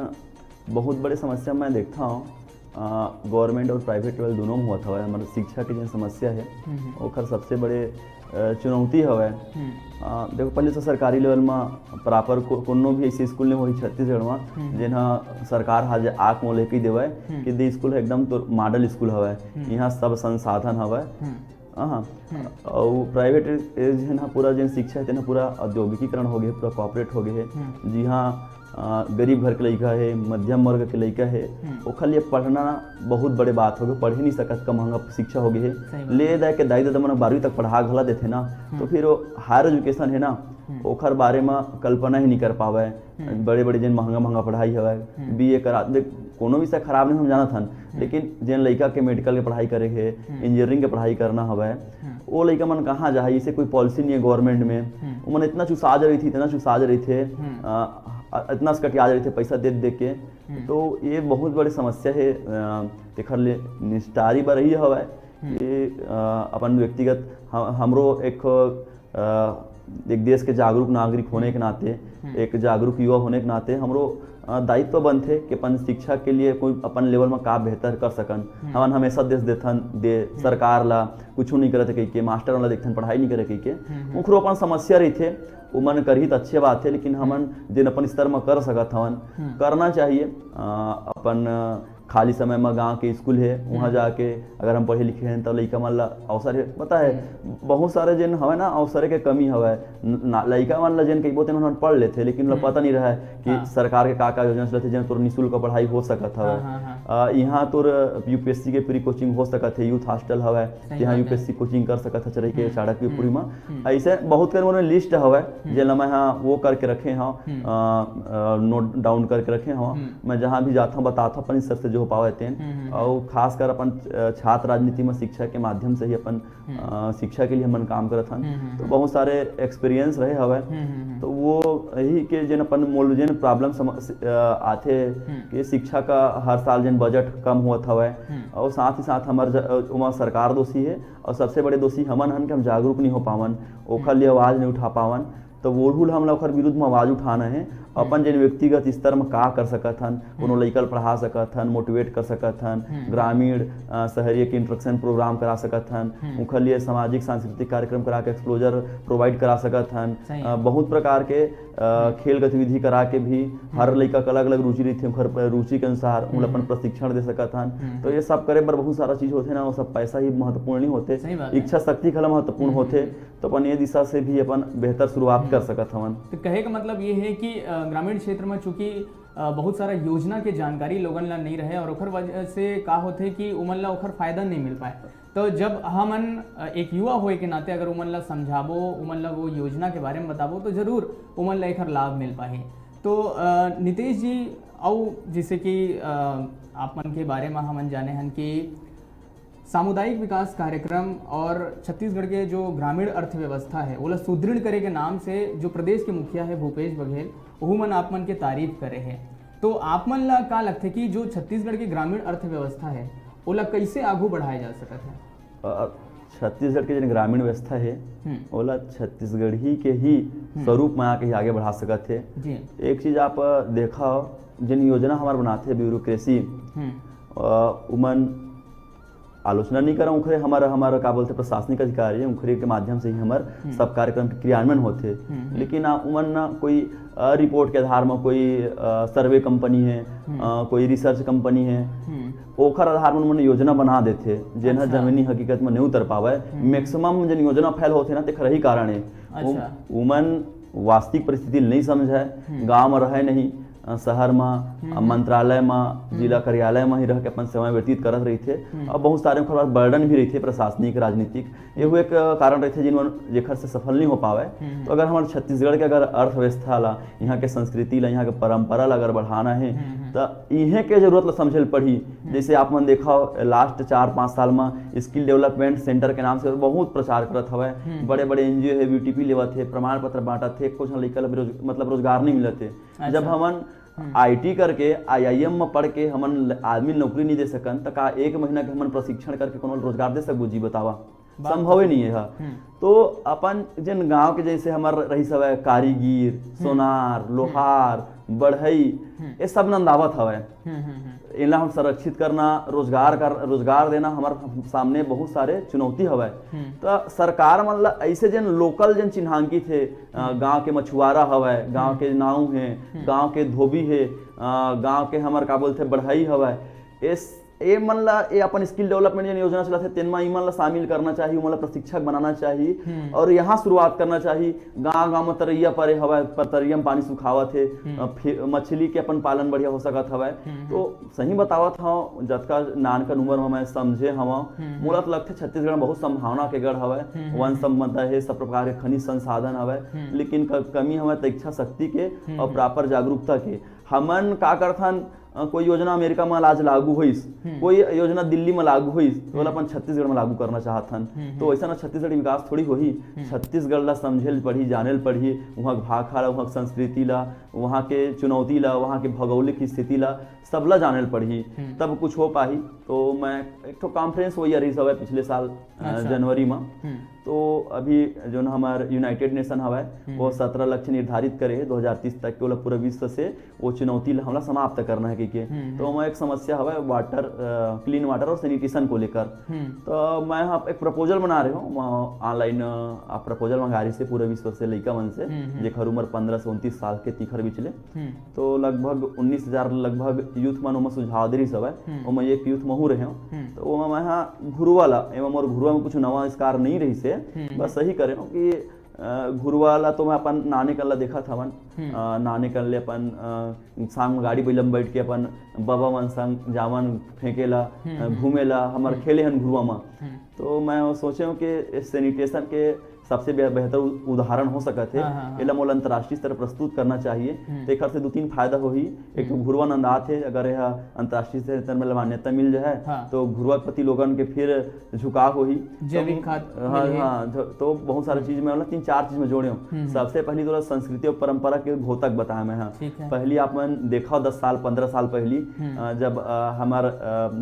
बहुत बड़े समस्या मैं देखता हूँ गवर्नमेंट और प्राइवेट लेवल दोनों में होता है हमारे शिक्षा की जो समस्या है ओखर सबसे बड़े चुनौती हवे देखो पहले तो सरकारी लेवल में प्रॉपर कोनो भी ऐसे स्कूल नहीं होई छत्तीसगढ़ में जेना सरकार हाज आँख मोल लेके देवे कि दे स्कूल एकदम तो मॉडल स्कूल हवे यहाँ सब संसाधन हवे हाँ और प्राइवेट जो है पूरा जो शिक्षा है पूरा औद्योगिकीकरण हो गया पूरा कॉर्पोरेट हो गया है जी हाँ गरीब घर के लड़का है मध्यम वर्ग के लड़का है ओखर लिए पढ़ना बहुत बड़े बात हो गए पढ़ ही नहीं सकत का महंगा शिक्षा हो गई है ले दे के दाई दादा मन 12वीं तक पढ़ा घला देते ना तो फिर हायर एजुकेशन है ना ओखर बारे में कल्पना ही नहीं कर पावे बड़े बड़े जिन महंगा महंगा पढ़ाई है BA करा कोनो विषय खराब नहीं हम जाना था लेकिन जिन लड़का के मेडिकल के पढ़ाई करे है इंजीनियरिंग के पढ़ाई करना हवे वो लड़का मन कहाँ जा इसे कोई पॉलिसी नहीं है गवर्नमेंट में वो मन इतना चुसाज रही थी इतना चुसाज रही थे इतना कटिया रहे थे पैसा दे दे के तो ये बहुत बड़ी समस्या है देखर ले निस्तारी बर रही हवा ये अपन व्यक्तिगत हमरो एक देश के जागरूक नागरिक होने के नाते एक जागरूक युवा होने के नाते हमरो दायित्व बनते कि अपन शिक्षा के लिए कोई अपन लेवल में का बेहतर कर सकन हमन हमेशा देश देथन दे सरकार ला कुछ नहीं करते कही के मास्टर वाला देखथन पढ़ाई नहीं करे कही के उखरो अपन समस्या रही थे वो मन करही तो अच्छे बात है लेकिन हमन जिन अपन स्तर में कर सकत हवन करना चाहिए अपन खाली समय में गांव के स्कूल है वहाँ जाके अगर हम पढ़े लिखे हैं तो लड़का मन ला अवसर है पता है बहुत सारे जिन हवे ना अवसर के कमी हवे लड़का मन ला जिन कई बोते उन्होंने पढ़ लेते लेकिन उन्हें पता नहीं रहा है कि सरकार के का योजना चलते जिन तोर निःशुल्क पढ़ाई हो सकत हवे यहाँ तोर UPSC के प्री कोचिंग हो सकत है यूथ हॉस्टल हवे जहाँ UPSC कोचिंग कर सकत है चरई के चाणक्यपुरी में ऐसे बहुत कर लिस्ट हवे जिन मैं यहाँ वो करके रखे हाँ नोट डाउन करके रखे हाँ मैं जहाँ भी जाता हूँ बताता अपन सबसे जो पावे तेन और खासकर अपन छात्र राजनीति में शिक्षा के माध्यम से ही अपन शिक्षा के लिए अपन काम करत हन तो बहुत सारे एक्सपीरियंस रहे हवे तो वो यही के जन अपन मोल जन प्रॉब्लम आथे कि शिक्षा का हर साल जन बजट कम होत हवे और साथ ही साथ हमार सरकार दोषी है और सबसे बड़े दोषी हमन हन कि हम जागरूक नहीं हो पावन ओखर लिए आवाज नहीं उठा पावन तो वोहू हम लोग ओकर विरुद्ध में आवाज उठाना है। अपन जिन व्यक्तिगत स्तर में का कर सकत हन, कोनो लइका पढ़ा सकत हन, मोटिवेट कर सकत हन, ग्रामीण शहरी के इंस्ट्रक्शन प्रोग्राम करा सकत हन, उनके लिए सामाजिक सांस्कृतिक कार्यक्रम करा के एक्सप्लोजर प्रोवाइड करा सकत हन, बहुत प्रकार के खेल गतिविधि करा के भी हर लइका के अलग अलग रुचि रहती है, रुचि के अनुसार उन अपन प्रशिक्षण दे सकत हन। तो ये सब करे बर बहुत सारा चीज होते ना, वो सब पैसा ही महत्वपूर्ण नहीं होते, इच्छा शक्ति खला महत्वपूर्ण होते। तो अपन ये दिशा से भी अपन बेहतर शुरुआत कर सकत हवन। तो कहे का मतलब ये है कि ग्रामीण क्षेत्र में चूंकि बहुत सारा योजना के जानकारी लोगन ला नहीं रहे और ओखर वजह से का होते कि उमन ला ओखर फायदा नहीं मिल पाए। तो जब हमन एक युवा होए के नाते अगर उमन ला समझाबो, उमन ला वो योजना के बारे में बताबो तो जरूर उमन ला एखर लाभ मिल पाए। तो नितेश जी, और जैसे कि आप मन के बारे में हमन जाने हन कि सामुदायिक विकास कार्यक्रम और छत्तीसगढ़ के जो ग्रामीण अर्थव्यवस्था है ओला सुदृढ़ करे के नाम से जो प्रदेश के मुखिया है भूपेश बघेल, वहू मन आप मन के तारीफ करे हैं। तो आप मन ला का लगता है कि जो छत्तीसगढ़ की ग्रामीण अर्थव्यवस्था है ओला कैसे आगू बढ़ाया जा सकता है? छत्तीसगढ़ के जो ग्रामीण व्यवस्था है ओला छत्तीसगढ़ ही के ही स्वरूप में आके आगे बढ़ा सकत है। एक चीज आप देखा जिन योजना हमारे बनाते ब्यूरोक्रेसी उमन आलोचना नहीं करा, उखरे हमारा का बोलते प्रशासनिक अधिकारी है, उखरे के माध्यम से ही हमारे सब कार्यक्रम के क्रियान्वयन होते। लेकिन उमन ना कोई रिपोर्ट के आधार में कोई सर्वे कंपनी है, कोई रिसर्च कंपनी है, ओखर आधार में उन्होंने योजना बना देते जेना जमीनी हकीकत में नहीं उतर पावे। मैक्सिमम जिन योजना फैल होते ना तेखर ही कारण है उमन वास्तविक परिस्थिति नहीं समझे, गाँव में रहे नहीं, शहर में मंत्रालय में जिला कार्यालय में ही रह के अपन समय व्यतीत करत रही थे। और बहुत सारे बर्डन भी रही थे प्रशासनिक राजनीतिक, ये एक कारण रहे थे जिन जेखर से सफल नहीं हो पावे। तो अगर हमारे छत्तीसगढ़ के अगर अर्थव्यवस्था ला, यहाँ के संस्कृति ला, यहाँ के परंपरा ला अगर बढ़ाना है तो इहे के जरूरत ला समझल पड़ी। जैसे आप मन देखा लास्ट 4-5 साल में स्किल डेवलपमेंट सेंटर के नाम से बहुत प्रचार करत हवे, बड़े बड़े NGO है BTP लेवत है, प्रमाण पत्र बांटत थे, कुछ लइका मतलब रोजगार नहीं मिलत है। जब हमन IT करके IIM में पढ़ के हमन आदमी नौकरी नहीं दे सकन तो का 1 महीना के हमन प्रशिक्षण करके कोनो रोजगार दे सकबो? जी बतावा, संभव ही नहीं है। तो अपन जिन गांव के जैसे हमार रही सब है कारीगिर, सोनार, लोहार, बढ़ई, ये सब नंदावत हवे, इनला हम संरक्षित करना, रोजगार देना हमारे सामने बहुत सारे चुनौती हवे। तो सरकार मन ला ऐसे जिन लोकल जिन चिन्हांकित है, गांव के मछुआरा हवे, गांव के नाव है, गांव के धोबी है, गांव के हमार का बोलते बढ़ई हवे, ये मन ला ये अपन स्किल डेवलपमेंट योजना चलाते तेनमा ई मन ला शामिल करना चाहिए, उमन ला प्रशिक्षक बनाना चाहिए और यहाँ शुरुआत करना चाहिए। गांव में तरैया परे हवा, तरैया में पानी सुखावत है, मछली के अपन पालन बढ़िया हो सकत हवा। तो सही बतावत हूँ, जतका नानकन उम्र में मैं समझे हवा, मोला लगते छत्तीसगढ़ में बहुत संभावना के गढ़ हवा, वन संबंध है, सब प्रकार के खनिज संसाधन हवा, लेकिन कमी हवा तो इच्छा शक्ति के और प्रॉपर जागरूकता के। हमन का करथन कोई योजना अमेरिका में आज लागू हुईस, कोई योजना दिल्ली में लागू हुईस, तो अपन छत्तीसगढ़ में लागू करना चाहतन। तो ऐसा ना छत्तीसगढ़ विकास थोड़ी होही, छत्तीसगढ़ ला समझेल पढ़ी, जानल पढ़ी, वहाँ भाखा ला, वहाँ संस्कृति ला, वहाँ के चुनौती ला, वहाँ के भौगोलिक स्थिति ला सबला जानल पढ़ी, तब कुछ हो पाही। तो मैं एक तो कॉन्फ्रेंस हुई रही सब पिछले साल जनवरी में, तो अभी जो ना हमारे यूनाइटेड नेशन हवा वो 17 लक्ष्य निर्धारित करे 2030 तक के पूरा विश्व से वो चुनौती हमला समाप्त करना है कि तो मैं एक समस्या हवा वाटर, क्लीन वाटर और सैनिटेशन को लेकर। तो मैं यहाँ एक प्रपोजल बना रही हूँ ऑनलाइन, आप प्रपोजल मंगा रही से पूरे विश्व से लड़का मन से जेखर उम्र 15 से 29 साल के तीखर बिचले, तो लगभग 19,000 लगभग यूथ मन में सुझाव दे रही सब है। मैं एक यूथ महू रहे हूँ, तो मैं यहाँ घुरुआ ला एवं और घुरुआ में कुछ नवा आविष्कार नहीं रही से, बस सही करे कि घुरवाला तो मैं अपन नाने कल्ला देखा था मन, नाने कल्ले अपन शाम गाड़ी बैलम बैठ के अपन बाबा मन संग जावन फेंकेला, घूमेला, हमारे खेले हन घुरुआ में। तो मैं सोचे हूँ कि सैनिटेशन के सबसे बेहतर उदाहरण हो सकते है, एला मोल अंतर्राष्ट्रीय स्तर प्रस्तुत करना चाहिए। तो एक से 2-3 फायदा हो ही, एक तो घुरुआ नंदात है, अगर यह अंतर्राष्ट्रीय स्तर में मान्यता मिल जाए तो घुरुआ प्रति लोगन के फिर झुकाव हो ही, जैविक खाद, तो बहुत सारी चीज में 3-4 चीज में जोड़े हूँ। सबसे पहली तो संस्कृति और परंपरा के घोतक बताया मैं। पहली आप मन देखा 10 साल 15 साल पहली जब हमार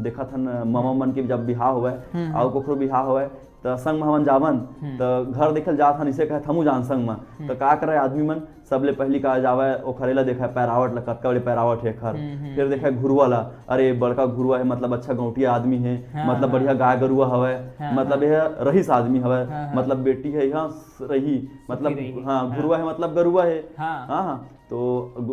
देखा था मामा मन के जब बिहार हुआ और कोकरो बिहार हुआ तो संग में हमन जावन तो घर देखल जात हन इसे कहे हमू जान संग में तो का करे आदमी मन सबले पहली का जावे ओ खरेला देखा पैरावट ला कतका बड़े पैरावट है खर फिर देखा घुरुआ ला अरे बड़का घुरुआ है मतलब अच्छा गौटिया आदमी है मतलब बढ़िया गाय गरुआ हवे मतलब यह रहीस आदमी हवे मतलब बेटी है यहाँ रही मतलब हाँ घुरुआ है मतलब गरुआ है हाँ तो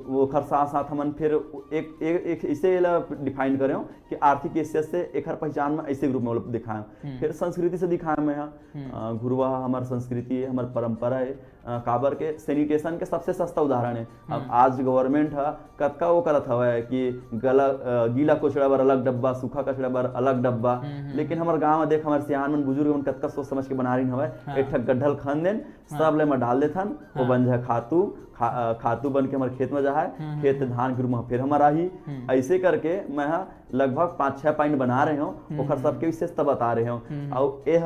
वो खर साथ साथ हमन फिर एक इसे डिफाइन करे कि आर्थिक हैसियत से एक पहचान में ऐसे रूप में दिखाए फिर संस्कृति से दिखाए में यहाँ घुरुआ हमार संस्कृति है हमार परंपरा है काबर के सैनिटेशन के सबसे सस्ता उदाहरण है। अब आज गवर्नमेंट है कतका वो करत हवे कि गीला कचड़ा बर अलग डब्बा सूखा कचड़ा बर अलग डब्बा लेकिन हमारे गांव में देख हमारे सियान मन बुजुर्ग मन कतका सोच समझ के बना रही हवे एक ठक गड्ढल खन देन सब ले में डाल देथन वो बन जाए खातू बन के हमारे खेत में जाए खेत धान गिर फिर हमारा ही ऐसे करके मैं लगभग 5-6 पॉइंट बना रहे हूँ ओखर सबके विशेषता बता रहे हूँ और यह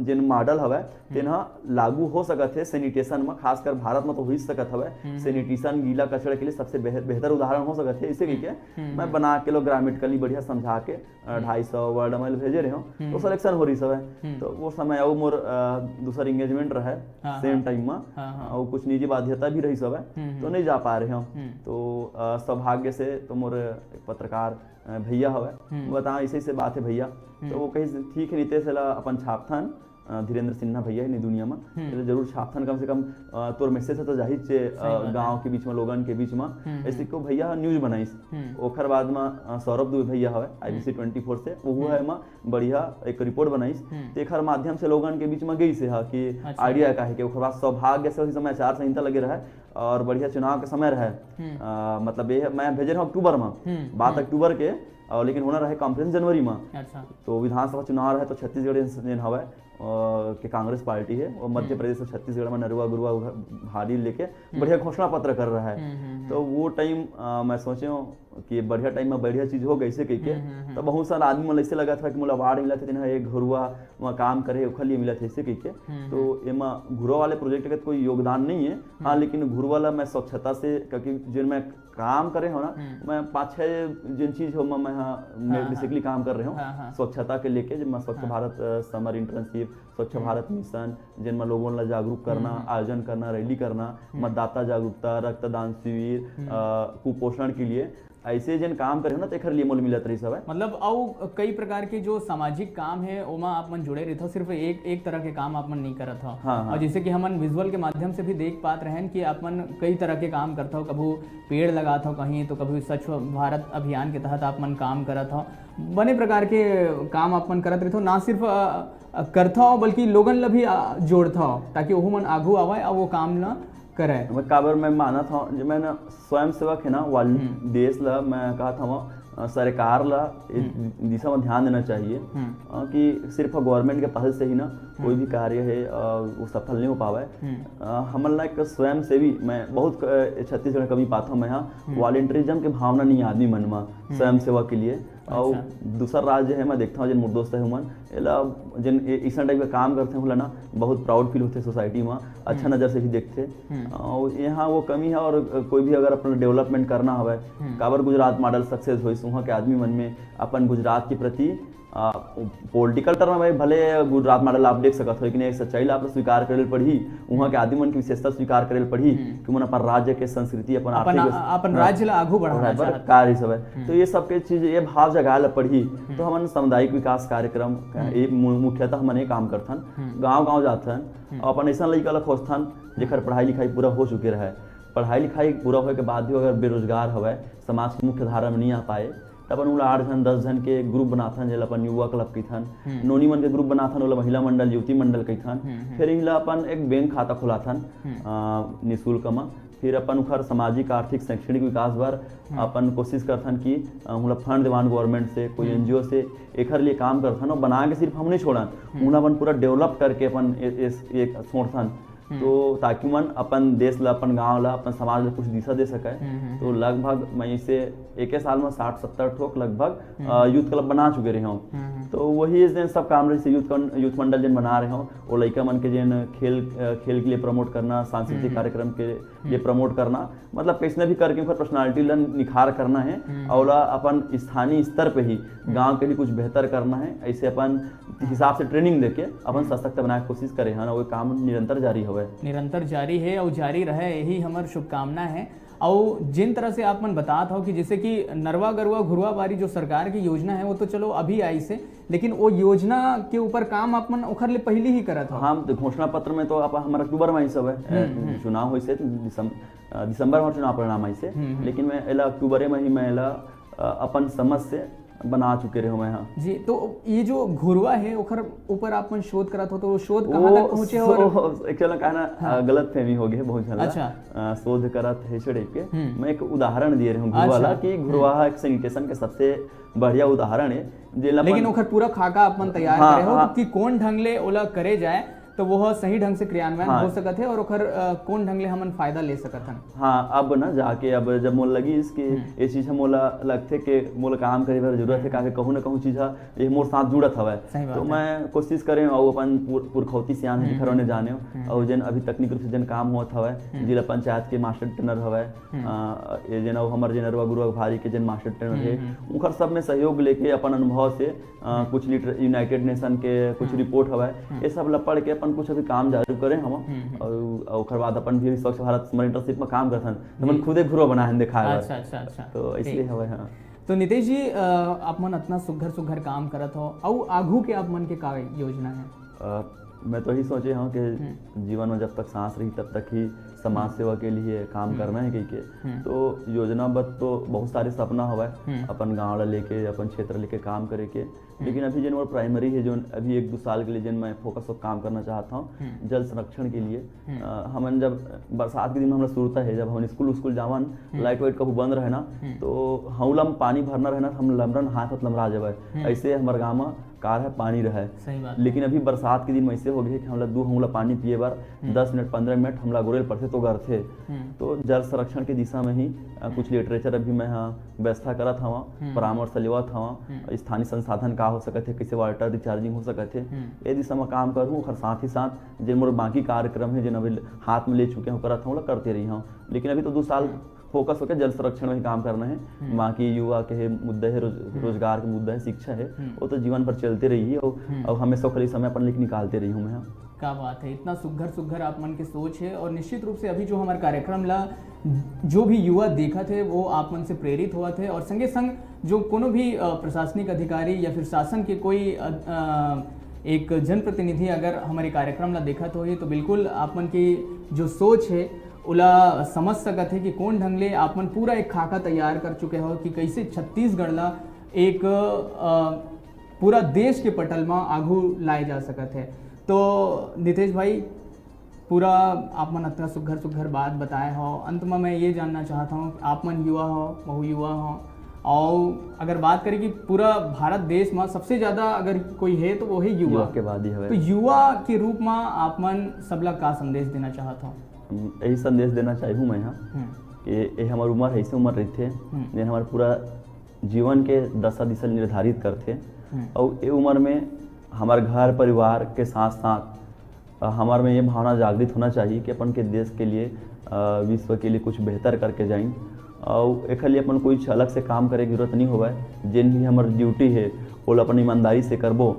जिन मॉडल हवे तेन लागू हो सकत है सैनिटेशन में खासकर भारत में तो हो सकत हवे सैनिटेशन गीला कचरा के लिए सबसे बेहतर उदाहरण हो सकत है इसे के मैं बना के लो ग्रामेटिकली बढ़िया समझा के 250 वर्ड में भेजे रहे हूँ तो सिलेक्शन हो रही सब है तो वो समय और मोर दूसर एंगेजमेंट रहे सेम टाइम में और कुछ निजी बाध्यता भी रही सब है तो नहीं जा पा रहे हूँ तो सौभाग्य से तो मोर पत्रकार भैया हवे बता ऐसे बात है भैया तो वो कही ठीक है नीतीश अपन छापथन धीरेन्द्र सिन्हा भैया है दुनिया में जरूर छापथन कम से कम तोर मैसेज है तो जाहिर से गांव के बीच में लोगन के बीच में ऐसे को भैया न्यूज बनाइस ओखर बाद में सौरभ दुबे भैया हवे IBC 24 से वो है में बढ़िया एक रिपोर्ट बनाइस तेखर माध्यम से लोगन के बीच में गई से है कि आइडिया का है कि ओखर बाद सौभाग्य से समय आचार संहिता लगे रहे और बढ़िया चुनाव के समय रहे मतलब ये मैं भेजे रहा अक्टूबर में बात अक्टूबर के और लेकिन होना रहे कॉन्फ्रेंस जनवरी में तो विधानसभा चुनाव रहे तो छत्तीसगढ़ हवा के कांग्रेस पार्टी है और मध्य प्रदेश और छत्तीसगढ़ में नरुआ गुरुआ भारी लेके बढ़िया घोषणा पत्र कर रहा है तो वो टाइम मैं सोचे कि बढ़िया टाइम में बढ़िया चीज हो गई से कह के तो बहुत सारा आदमी मन ऐसे लगा था कि मोला अवार्ड मिला था एक घुरुआ वहाँ काम करे ओखर लिए मिला था ऐसे कह के तो एमा घुरुआ वाले प्रोजेक्ट का कोई योगदान नहीं है हाँ लेकिन घुरुआ ला मैं स्वच्छता से क्योंकि जिन मैं काम करे हो ना मैं 5-6 जिन चीज हो मैं बेसिकली काम कर रहे हूँ स्वच्छता के लेके जिनमें स्वच्छ भारत समर इंटर्नशिप स्वच्छ भारत मिशन जिनमें लोगों ला जागरूक करना आयोजन करना रैली करना मतदाता जागरूकता रक्तदान शिविर कुपोषण के लिए ऐसे जन काम करे ना तेखर लिए मोल मिलत रही सब है मतलब और कई प्रकार के जो सामाजिक काम है ओमा आप मन जुड़े रहते हो सिर्फ एक तरह के काम आप मन नहीं करत हो और जैसे कि हमन विजुअल के माध्यम से भी देख पात रहन कि आप मन कई तरह के काम करते हो कभी पेड़ लगात हो कहीं तो कभी स्वच्छ भारत अभियान के तहत आप मन काम करत हो बने प्रकार के काम आप मन करत रहते हो ना सिर्फ करता हो बल्कि लोगन ला भी जोड़ता हो ताकि वो मन आगू आवे और वो काम ना करे मैं काबर मैं माना था जो मैं ना स्वयं सेवक है ना देश ला मैं कहा था सरकार ला दिशा में ध्यान देना चाहिए कि सिर्फ गवर्नमेंट के पहल से ही ना कोई भी कार्य है वो सफल नहीं हो पावा है हमन ला एक स्वयं सेवी मैं बहुत छत्तीसगढ़ कभी पाता हूँ मैं यहाँ वॉलंटरिज्म के भावना नहीं आदमी मन में स्वयं सेवा के लिए और दूसरा राज्य है मैं देखता हूँ जिन मोर दोस्त है हुमन एला जिन इस टाइप का काम करते हैं ना बहुत प्राउड फील होते सोसाइटी में अच्छा नज़र से भी देखते और यहाँ वो कमी है और कोई भी अगर अपना डेवलपमेंट करना हवे काबर गुजरात मॉडल सक्सेस हो वहाँ के आदमी मन में अपन गुजरात के प्रति पॉलिटिकल टर्म में भले गुजरात मॉडल आप देख सकते हो लेकिन एक सच्चाई आप स्वीकार करे पड़ी वहाँ के आदमी मन की विशेषता स्वीकार करे पड़ी कि मन अपन राज्य के संस्कृति अपन राज्य ला आगू बढ़ाना कार्य सब है तो ये सब के चीज ये भाव जगाए पड़ी तो हमन सामुदायिक विकास कार्यक्रम मुख्यतः हमन काम करथन गाँव जाथन अपन ऐसा लड़का ला खोजथन जेकर पढ़ाई लिखाई पूरा हो चुके रहे पढ़ाई लिखाई पूरा होने के बाद भी अगर बेरोजगार हवे समाज के मुख्य धारा में नहीं आ पाए तब अपन 8 जन 10 जन के ग्रुप बनाथन जेला अपन युवा क्लब कहीथन नोनी मन के ग्रुप बनाथन ओला महिला मंडल युवती मंडल कहीथन फिर इला अपन एक बैंक खाता खुलाथन निःशुल्क में फिर अपन उखर सामाजिक आर्थिक शैक्षणिक विकास बर अपन कोशिश करथन कि उला फंड देवान गवर्नमेंट से कोई NGO से एकर लिए काम करथन और बना के सिर्फ हम नहीं छोड़न उला अपन पूरा डेवलप करके अपन एक छोड़थन तो ताकि मन अपन देश ला, अपन गांव ला, अपन समाज ला कुछ दिशा दे सके। तो लगभग मैं इसे एक साल में 60-70 ठोक लगभग यूथ क्लब बना चुके रहे हूँ। तो वही जन सब काम रहे से यूथ मंडल जन बना रहे हो, वो लड़का मन के जन खेल के लिए प्रमोट करना, सांस्कृतिक कार्यक्रम के लिए प्रमोट करना, मतलब कैसे भी करके उनका पर्सनालिटी ला निखार करना है और अपन स्थानीय स्तर पे ही गांव के लिए कुछ बेहतर करना है। ऐसे अपन हिसाब से ट्रेनिंग देके अपन सशक्त बनाए कोशिश करे हैं, वो काम निरंतर जारी होवे, निरंतर जारी है और जारी रहे, यही हमार शुभकामना है। और जिन तरह से आप मन बताते हो कि जैसे कि नरवा गरुआ घुरवा बारी जो सरकार की योजना है वो तो चलो अभी आई से, लेकिन वो योजना के ऊपर काम आप मन ओखर ले पहले ही करत हो। हम घोषणा पत्र में तो आप हमारा अक्टूबर में ही सब है चुनाव हुई से, दिसंबर में चुनाव परिणाम आई से, लेकिन मैं एला अक्टूबर में ही मैं एला अपन समझ से बना चुके रहे हो मैं। हाँ जी, तो ये जो घुरवा है ओखर ऊपर आप मन शोध करत हो, तो वो शोध कहाँ तक पहुंचे हो? एक्चुअली कहना गलत फहमी हो गई बहुत ज्यादा। अच्छा। शोध करत है छोड़े के मैं एक उदाहरण दिए रहा हूँ घुरवाला कि घुरवा एक सैनिटेशन के सबसे बढ़िया उदाहरण है। लेकिन ओखर पूरा खाका अपन तैयार करे हो कि कौन ढंग ले ओला करे जाए तो वो सही ढंग से क्रियान्वयन हो सकत है और ओखर कौन ढंग ले हमन फायदा ले सकत हन। हाँ, अब ना जाके अब जब मोल लगी इसके ये चीज मोला लगथे के मोला काम करे बर जरूरत है, काहे कहूं ना कहूं चीज ये मोर साथ जुड़त हवे, तो मैं कोशिश करे और अपन पुरखौती सियान के घरों ने जाने और जन अभी तकनीक रूप से जन काम होत हवे, जिला पंचायत के मास्टर ट्रेनर हवे, ये जन हमर जनरवा गुरुवा भारी के जन मास्टर ट्रेनर है, उनकर सब में सहयोग लेके अपन अनुभव से कुछ यूनाइटेड नेशन के कुछ रिपोर्ट हवे, ये सब ला पढ़ के अपन कुछ अभी काम जारी करें हम और ओकर बाद अपन भी स्वच्छ भारत समर इंटर्नशिप में काम करथन, तो मन खुदे घुरो बना है दिखाए। अच्छा, तो इसलिए हवे। हाँ, तो नितेश जी आप मन इतना सुघर काम करत हो और आगू के आप मन के का योजना है? मैं तो यही सोचे हूँ कि जीवन में जब तक सांस रही तब तक ही समाज सेवा के लिए काम करना है कहीं के। तो योजनाबद्ध तो बहुत सारे सपना हुआ है अपन गाँव ला लेके, अपन क्षेत्र लेके काम करे के, लेकिन अभी जिन और प्राइमरी है जो अभी 1-2 साल के लिए जिन मैं फोकस हो काम करना चाहता हूँ जल संरक्षण के लिए। हमन जब बरसात के दिन में हमारा शुरुता है, जब हम स्कूल जावन लाइट वाइट कभी बंद रहे ना, तो हौला में पानी भरना रहे ना, हम लमरन हाथ लमरा जाए, ऐसे हमारे गाँव में कार है पानी रहे। लेकिन अभी बरसात के दिन में ऐसे हो गए कि हमला 2 हमला पानी पिए बार 10 मिनट 15 मिनट हमला गोरेल पड़ते तो घर थे। तो जल संरक्षण की दिशा में ही कुछ लिटरेचर अभी मैं व्यवस्था करत हवा, परामर्श लेवत हवा, स्थानीय संसाधन का हो सकते, कैसे वाटर रिचार्जिंग हो सकते, ये दिशा में काम करूँ। और साथ ही साथ जिन मोर बाकी कार्यक्रम है जिन अभी हाथ में ले चुके हूँ करत हूँ करते रही हूँ, लेकिन अभी तो 2 साल फोकस होकर जल संरक्षण में ही काम करना है। बाकी युवा के मुद्दे है, रोजगार के मुद्दा है, शिक्षा है, वो तो जीवन भर चलते रही है और हमेशा खाली समय अपन लिख निकालते रही हूँ मैं। क्या बात है, इतना सुघर आप मन के सोच है। और निश्चित रूप से अभी जो हमारे कार्यक्रम ला जो भी युवा देखा थे वो आप मन से प्रेरित हुआ थे, और संगे संग जो कोनो भी प्रशासनिक अधिकारी या फिर शासन के कोई एक जनप्रतिनिधि अगर हमारे कार्यक्रम ला देखा तो बिल्कुल आप मन की जो सोच है उला समझ सकत है कि कौन ढंग ले आप मन पूरा एक खाका तैयार कर चुके हो कि कैसे छत्तीसगढ़ ला एक पूरा देश के पटल में आगू लाए जा सकत है। तो नितेश भाई पूरा आप मन इतना सुघर बात बताए हो, अंत में मैं ये जानना चाहता हूँ आप मन युवा हो, बहु युवा हो, और अगर बात करें कि पूरा भारत देश में सबसे ज़्यादा अगर कोई है तो वो है युवा के बाद ही है। तो युवा के रूप में आप मन सबला का संदेश देना चाहता हूँ? यही संदेश देना चाहूँ मैं यहाँ कि हमारी उम्र ऐसे उम्र रही थे जिन हमारे पूरा जीवन के दशा दिशा निर्धारित करते, और ये उम्र में हमारे घर परिवार के साथ साथ हमारे में ये भावना जागृत होना चाहिए कि अपन के देश के लिए विश्व के लिए कुछ बेहतर करके जाएं, और एक लिए अपन कोई अलग से काम करे की जरूरत नहीं होगा। जिन भी हमारी ड्यूटी है वो अपन ईमानदारी से करबो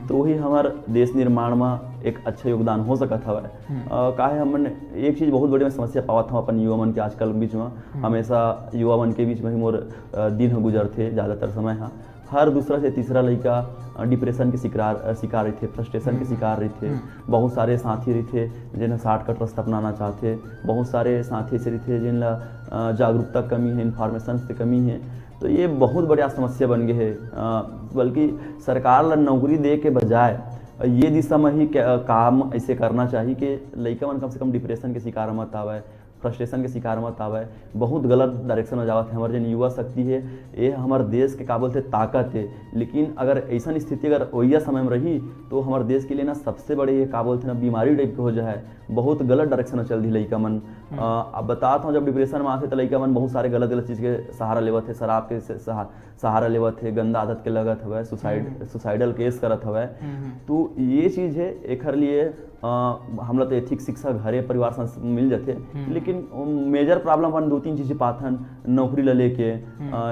तो वही हमारे देश निर्माण में एक अच्छा योगदान हो सकता है। काहे हमन एक चीज़ बहुत बड़ी समस्या पावत हूँ अपन युवा मन के आजकल बीच में, हमेशा युवा मन के बीच में ही मोर दिन गुजरते ज़्यादातर समय। हाँ, हर दूसरा से तीसरा लड़का डिप्रेशन के शिकार रही थे, फ्रस्ट्रेशन के शिकार रही थे। बहुत सारे साथी रही थे जिन्हें शॉर्टकट रास्ता अपनाना चाहते, बहुत सारे साथी ऐसे रही थे जिन जागरूकता कमी है, इन्फॉर्मेशन से कमी है। तो ये बहुत बढ़िया समस्या बन गई है। बल्कि सरकार ला नौकरी दे के बजाय ये दिशा में ही काम ऐसे करना चाहिए कि लड़का मन कम से कम डिप्रेशन के शिकार मत आवे, फ्रस्ट्रेशन के शिकार मत आवे, बहुत गलत डायरेक्शन में जावत है। हमारे जन युवा शक्ति है ये हमारे देश के का बोलते ताकत है, लेकिन अगर ऐसा स्थिति अगर वही समय में रही तो हमारे देश के लिए ना सबसे बड़े ये का बोलते ना बीमारी टाइप के हो जाए, बहुत गलत डायरेक्शन में चल दी लड़का मन। अब बताता हूँ जब डिप्रेशन में आते तो लड़का मन बहुत सारे गलत चीज़ के सहारा लेवत है, शराब के सहारा लेवत है, गंदा आदत के लगत हवे, सुसाइडल केस करत हवे। तो ये चीज़ है एक लिए हमला तो एथिक शिक्षा घरे परिवार से मिल जाते, लेकिन मेजर प्रॉब्लम अपन 2-3 चीजें पाथन नौकरी ला लेके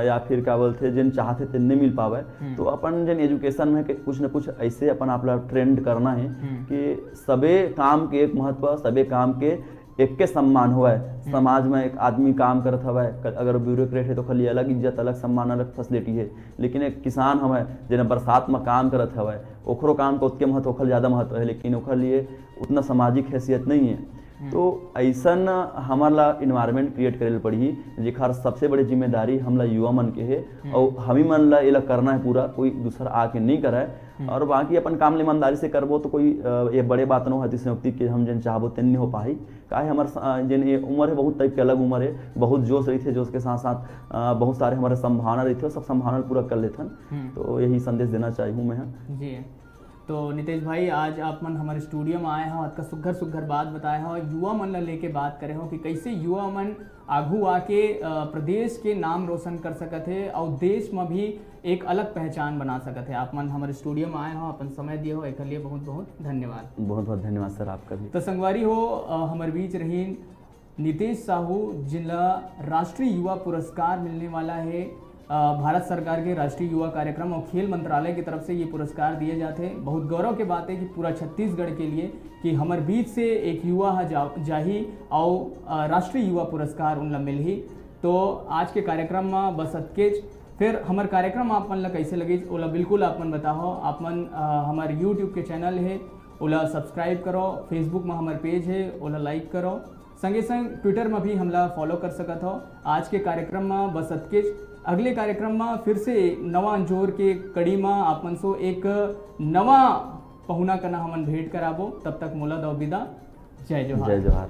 या फिर क्या बोलते जिन चाहते थे नहीं मिल पावे। तो अपन जन एजुकेशन में कुछ न कुछ ऐसे अपन आप ट्रेंड करना है कि सबे काम के एक महत्व, सबे काम के एक के सम्मान हुआ है। समाज में एक आदमी काम करत हवा है, अगर ब्यूरोक्रेट है तो खाली अलग इज्जत, अलग सम्मान, अलग फैसिलिटी है, लेकिन एक किसान हवा है जिन्हें बरसात में काम करत हवा है, ओकरो काम को उतके महत्व, ओखर ज़्यादा महत्व है, लेकिन ओखर लिए उतना सामाजिक हैसियत नहीं है। तो ऐसन हमारा इन्वायरमेंट क्रिएट करे पड़ी, जेखर सबसे बड़ी जिम्मेदारी हमला युवा मन के है और हम ही मन ला ये करना है पूरा, कोई दूसरा आके नहीं करे। और बाकी अपन काम ईमानदारी से करबो तो कोई ये बड़े बात न होती संयुक्ति के हम जन चाहबो तेन नहीं हो पाई। काहे हमारे जन ये उम्र है बहुत टाइप के अलग उम्र है, बहुत जोश रही थे, जोश के साथ साथ बहुत सारे हमारे संभावना रही थे, सब संभावना पूरा कर लेथन। तो यही संदेश देना चाहूँ मैं जी। तो नितेश भाई आज आप मन हमारे स्टूडियो में आए हो, आज का सुघर बात बताए हो, युवा मन ला लेके बात करे हो कि कैसे युवा मन आगू आके प्रदेश के नाम रोशन कर सकते है और देश में भी एक अलग पहचान बना सकते हैं। आप मन हमारे स्टूडियो में आए हो, अपन समय दिए हो, एक लिए बहुत बहुत धन्यवाद। बहुत बहुत धन्यवाद सर आपका भी। तो संगवारी हो हमारे बीच रही नितेश साहू जिला राष्ट्रीय युवा पुरस्कार मिलने वाला है। भारत सरकार के राष्ट्रीय युवा कार्यक्रम और खेल मंत्रालय की तरफ से ये पुरस्कार दिए जाते हैं। बहुत गौरव की बात है कि पूरा छत्तीसगढ़ के लिए कि हमारे बीच से एक युवा जाही और राष्ट्रीय युवा पुरस्कार उनला मिल ही। तो आज के कार्यक्रम में बस अतकेच, फिर हमारे कार्यक्रम आप मन ला कैसे लगे ओला बिल्कुल आप मन बताओ। आप मन हमारे यूट्यूब के चैनल है ओला सब्सक्राइब करो, फेसबुक में हमारे पेज है ओला लाइक करो, संगे संग ट्विटर में भी हमला फॉलो कर सकत हो। आज के कार्यक्रम में बस अतकेच, अगले कार्यक्रम में फिर से नवा अंजोर के कड़ी में आप मन सो एक नवा पहुना कना हमन भेंट कराबो। तब तक मोला दो विदा। जय जोहार। जय जोहार।